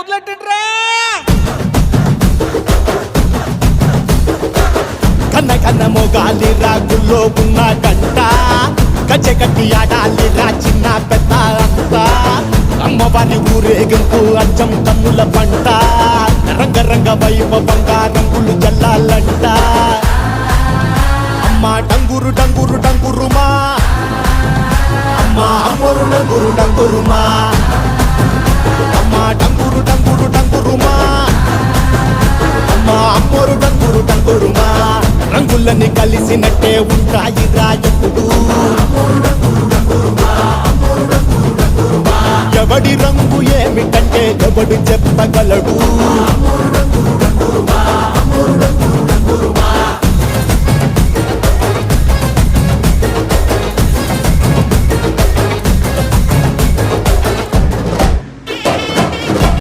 మొదలెట్టండ్రా. కన్న కన్న మొగాలి రాగుల్లో ఉన్న గంట గజ్జె కట్టి ఆడాలిరా చిన్న పెద్ద అంతా అమ్మవారి ఊరేగింపు అచ్చం తమ్ముల పంట రంగరంగ వైభవంగా రంగులు జల్లాలంట అమ్మ డంగురు డంగురు డంగురుమా అమ్మ అమ్మోరు డంగురు డంగురుమా అమ్మ డంగురు డంగురు డంగురుమా అమ్మ అమ్మోరు డంగురు డంగురుమా రంగులని కలిసినట్టే ఉంటాయి రాయకుడు ఎవడి రంగు ఏమిటంటే ఎవడు చెప్పగలడు